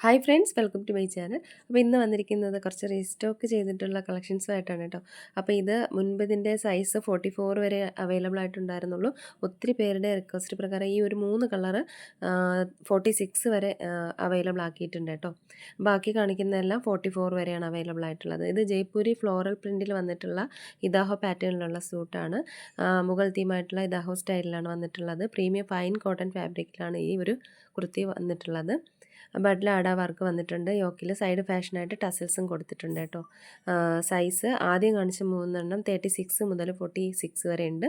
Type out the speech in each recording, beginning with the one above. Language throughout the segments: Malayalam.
Hi friends, welcome to my channel. അപ്പോൾ ഇന്ന് വന്നിരിക്കുന്നത് കുറച്ച് റീസ്റ്റോക്ക് ചെയ്തിട്ടുള്ള കളക്ഷൻസുമായിട്ടാണ് കേട്ടോ. അപ്പോൾ ഇത് മുൻപ് ഇതിൻ്റെ സൈസ് 44 വരെ അവൈലബിൾ ആയിട്ടുണ്ടായിരുന്നുള്ളൂ. ഒത്തിരി പേരുടെ റിക്വസ്റ്റ് പ്രകാരം ഈ ഒരു 3 കളറ് 46 വരെ അവൈലബിൾ ആക്കിയിട്ടുണ്ട് കേട്ടോ. ബാക്കി കാണിക്കുന്നതെല്ലാം 44 വരെയാണ് അവൈലബിൾ ആയിട്ടുള്ളത്. ഇത് ജയ്പൂരി ഫ്ലോറൽ പ്രിൻറ്റിൽ വന്നിട്ടുള്ള ഇദാഹോ പാറ്റേണിലുള്ള സൂട്ടാണ്. മുഗൾ തീമായിട്ടുള്ള ഇദാഹോ സ്റ്റൈലിലാണ് വന്നിട്ടുള്ളത്. പ്രീമിയം ഫൈൻ കോട്ടൺ ഫാബ്രിക്കിലാണ് ഈ ഒരു കുർത്തി വന്നിട്ടുള്ളത്. ബട്ടിൽ ആട വർക്ക് വന്നിട്ടുണ്ട്. യോക്കിൽ സൈഡ് ഫാഷനായിട്ട് ടസൽസും കൊടുത്തിട്ടുണ്ട് കേട്ടോ. സൈസ് ആദ്യം കാണിച്ച 3 36 മുതൽ 46 വരെ ഉണ്ട്.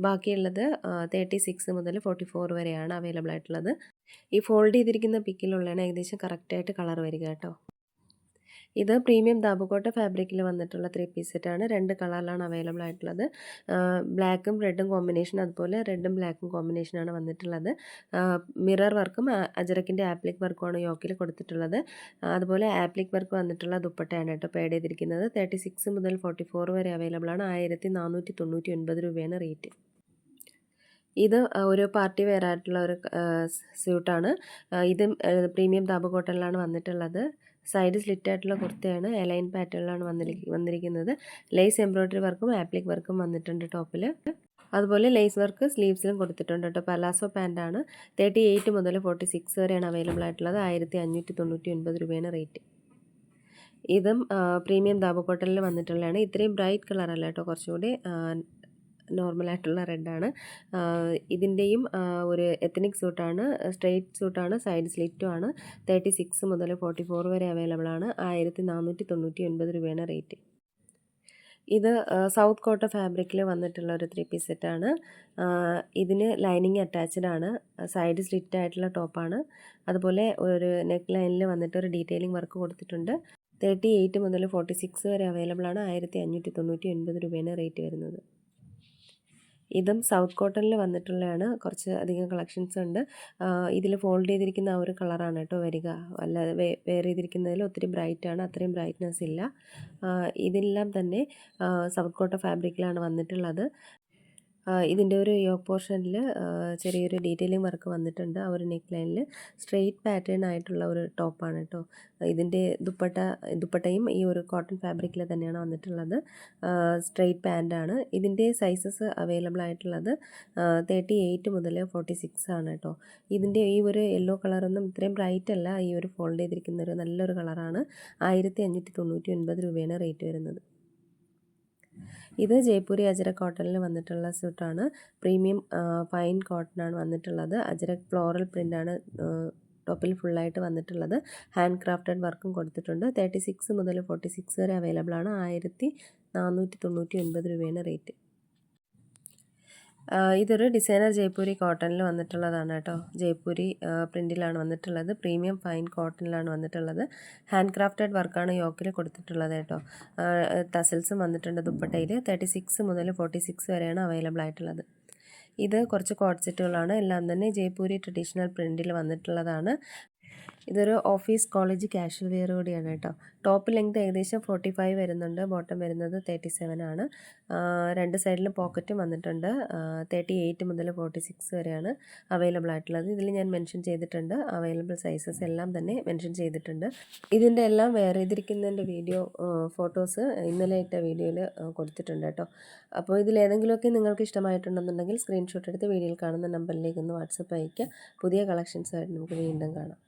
ബാക്കിയുള്ളത് 36 മുതൽ 44 വരെയാണ് അവൈലബിൾ ആയിട്ടുള്ളത്. ഈ ഫോൾഡ് ചെയ്തിരിക്കുന്ന പിക്കിലുള്ളതാണ് ഏകദേശം കറക്റ്റായിട്ട് കളർ വരിക കേട്ടോ. ഇത് പ്രീമിയം ദാബുകോട്ട ഫാബ്രിക്കിൽ വന്നിട്ടുള്ള 3 പീസ് സെറ്റാണ്. 2 കളറിലാണ് അവൈലബിൾ ആയിട്ടുള്ളത്. ബ്ലാക്കും റെഡും കോമ്പിനേഷൻ, അതുപോലെ റെഡും ബ്ലാക്കും കോമ്പിനേഷനാണ് വന്നിട്ടുള്ളത്. മിറർ വർക്കും അജറക്കിൻ്റെ ആപ്ലിക് വർക്കുമാണ് യോക്കിൽ കൊടുത്തിട്ടുള്ളത്. അതുപോലെ ആപ്ലിക് വർക്ക് വന്നിട്ടുള്ള ദുപ്പട്ടയാണ് കേട്ടോ പേഡ് ചെയ്തിരിക്കുന്നത്. 36 മുതൽ 44 വരെ അവൈലബിൾ ആണ്. 1499 രൂപയാണ് റേറ്റ്. ഇത് ഒരു പാർട്ടി വെയർ ആയിട്ടുള്ള ഒരു സ്യൂട്ടാണ്. ഇതും പ്രീമിയം ദാബ് കോട്ടണിലാണ് വന്നിട്ടുള്ളത്. സൈഡ് സ്ലിറ്റ് ആയിട്ടുള്ള കുർത്തയാണ്. എലൈൻ പാറ്റേണിലാണ് വന്നിരിക്കുന്നത്. ലേസ് എംബ്രോയ്ഡറി വർക്കും ആപ്ലിക് വർക്കും വന്നിട്ടുണ്ട് ടോപ്പിൽ. അതുപോലെ ലേസ് വർക്ക് സ്ലീവ്സിലും കൊടുത്തിട്ടുണ്ട് കേട്ടോ. പലാസോ പാൻറ്റാണ്. 38 മുതൽ 46 വരെയാണ് അവൈലബിൾ ആയിട്ടുള്ളത്. 1599 രൂപയാണ് റേറ്റ്. ഇതും പ്രീമിയം ദാബ് കോട്ടണിൽ വന്നിട്ടുള്ളതാണ്. ഇത്രയും ബ്രൈറ്റ് കളറല്ല കേട്ടോ, കുറച്ചുകൂടി നോർമലായിട്ടുള്ള റെഡാണ്. ഇതിൻ്റെയും ഒരു എത്തനിക് സൂട്ടാണ്. സ്ട്രെയിറ്റ് സൂട്ടാണ്. സൈഡ് സ്ലിറ്റും ആണ്. 36 മുതൽ 44 വരെ അവൈലബിൾ ആണ്. 1499 രൂപയാണ് റേറ്റ്. ഇത് സൗത്ത് കോട്ട ഫാബ്രിക്കിൽ വന്നിട്ടുള്ള ഒരു 3 പീസ് സെറ്റാണ്. ഇതിന് ലൈനിങ് അറ്റാച്ച്ഡ് ആണ്. സൈഡ് സ്ലിറ്റ് ആയിട്ടുള്ള ടോപ്പാണ്. അതുപോലെ ഒരു നെക്ക് ലൈനിൽ വന്നിട്ട് ഒരു ഡീറ്റെയിലിംഗ് വർക്ക് കൊടുത്തിട്ടുണ്ട്. 38 മുതൽ 46 വരെ അവൈലബിൾ ആണ്. 1599 രൂപയാണ് റേറ്റ് വരുന്നത്. ഇതും സൗത്ത് കോട്ടണിൽ വന്നിട്ടുള്ളതാണ്. കുറച്ച് അധികം കളക്ഷൻസ് ഉണ്ട്. ഇതിൽ ഫോൾഡ് ചെയ്തിരിക്കുന്ന ആ ഒരു കളറാണ് കേട്ടോ വരിക. അല്ലാതെ വെയർ ചെയ്തിരിക്കുന്നതിൽ ഒത്തിരി ബ്രൈറ്റാണ്, അത്രയും ബ്രൈറ്റ്നെസ് ഇല്ല. ഇതെല്ലാം തന്നെ സൗത്ത് കോട്ട ഫാബ്രിക്കിലാണ് വന്നിട്ടുള്ളത്. ഇതിൻ്റെ ഒരു യോക്ക് പോർഷനിൽ ചെറിയൊരു ഡീറ്റെയിലിംഗ് വർക്ക് വന്നിട്ടുണ്ട്. ആ ഒരു നെക്ക് ലൈനിൽ സ്ട്രെയിറ്റ് പാറ്റേൺ ആയിട്ടുള്ള ഒരു ടോപ്പാണ് കേട്ടോ. ഇതിൻ്റെ ദുപ്പട്ടയും ഈ ഒരു കോട്ടൺ ഫാബ്രിക്കിൽ തന്നെയാണ് വന്നിട്ടുള്ളത്. സ്ട്രെയിറ്റ് പാൻറ്റാണ്. ഇതിൻ്റെ സൈസസ് അവൈലബിൾ ആയിട്ടുള്ളത് 38 മുതൽ 46 ആണ് കേട്ടോ. ഇതിൻ്റെ ഈ ഒരു യെല്ലോ കളറൊന്നും ഇത്രയും ബ്രൈറ്റ് അല്ല. ഈ ഒരു ഫോൾഡ് ചെയ്തിരിക്കുന്ന ഒരു നല്ലൊരു കളറാണ്. 1599 രൂപയാണ് റേറ്റ് വരുന്നത്. ഇത് ജയ്പൂരി അജരക് കോട്ടണിൽ വന്നിട്ടുള്ള സ്യൂട്ടാണ്. പ്രീമിയം ഫൈൻ കോട്ടനാണ് വന്നിട്ടുള്ളത്. അജരക് ഫ്ലോറൽ പ്രിൻ്റാണ് ടോപ്പിൽ ഫുള്ളായിട്ട് വന്നിട്ടുള്ളത്. ഹാൻഡ് ക്രാഫ്റ്റഡ് വർക്കും കൊടുത്തിട്ടുണ്ട്. 36 മുതൽ 46 വരെ അവൈലബിൾ ആണ്. 1499 രൂപയാണ് റേറ്റ്. ഇതൊരു ഡിസൈനർ ജയ്പൂരി കോട്ടണിൽ വന്നിട്ടുള്ളതാണ് കേട്ടോ. ജയ്പൂരി പ്രിൻറ്റിലാണ് വന്നിട്ടുള്ളത്. പ്രീമിയം ഫൈൻ കോട്ടണിലാണ് വന്നിട്ടുള്ളത്. ഹാൻഡ് ക്രാഫ്റ്റഡ് വർക്കാണ് യോക്കിൽ കൊടുത്തിട്ടുള്ളത് കേട്ടോ. ടസൽസും വന്നിട്ടുണ്ട് ദുപ്പട്ടയിൽ. 36 മുതൽ 46 വരെയാണ് അവൈലബിൾ ആയിട്ടുള്ളത്. ഇത് കുറച്ച് കോട്ട് സെറ്റുകളാണ്. എല്ലാം തന്നെ ജയ്പൂരി ട്രഡീഷണൽ പ്രിൻറ്റിൽ വന്നിട്ടുള്ളതാണ്. ഇതൊരു ഓഫീസ് കോളേജ് കാഷ്വൽ വെയർ കൂടിയാണ് കേട്ടോ. ടോപ്പ് ലെങ്ത് ഏകദേശം 45 വരുന്നുണ്ട്. ബോട്ടം വരുന്നത് 37 ആണ്. 2 സൈഡിലും പോക്കറ്റും വന്നിട്ടുണ്ട്. 38 മുതൽ 46 വരെയാണ് അവൈലബിൾ ആയിട്ടുള്ളത്. ഇതിൽ ഞാൻ മെൻഷൻ ചെയ്തിട്ടുണ്ട്. അവൈലബിൾ സൈസസ് എല്ലാം തന്നെ മെൻഷൻ ചെയ്തിട്ടുണ്ട്. ഇതിൻ്റെ എല്ലാം വെയർ ചെയ്തിരിക്കുന്നതിൻ്റെ വീഡിയോ ഫോട്ടോസ് ഇന്നലെ ഇട്ട വീഡിയോയിൽ കൊടുത്തിട്ടുണ്ട് കേട്ടോ. അപ്പോൾ ഇതിലേതെങ്കിലുമൊക്കെ നിങ്ങൾക്ക് ഇഷ്ടമായിട്ടുണ്ടെന്നുണ്ടെങ്കിൽ സ്ക്രീൻഷോട്ട് എടുത്ത് വീഡിയോയിൽ കാണുന്ന നമ്പറിലേക്ക് ഒന്ന് വാട്സപ്പ് അയയ്ക്കുക. പുതിയ കളക്ഷൻസായിട്ട് നമുക്ക് വീണ്ടും കാണാം.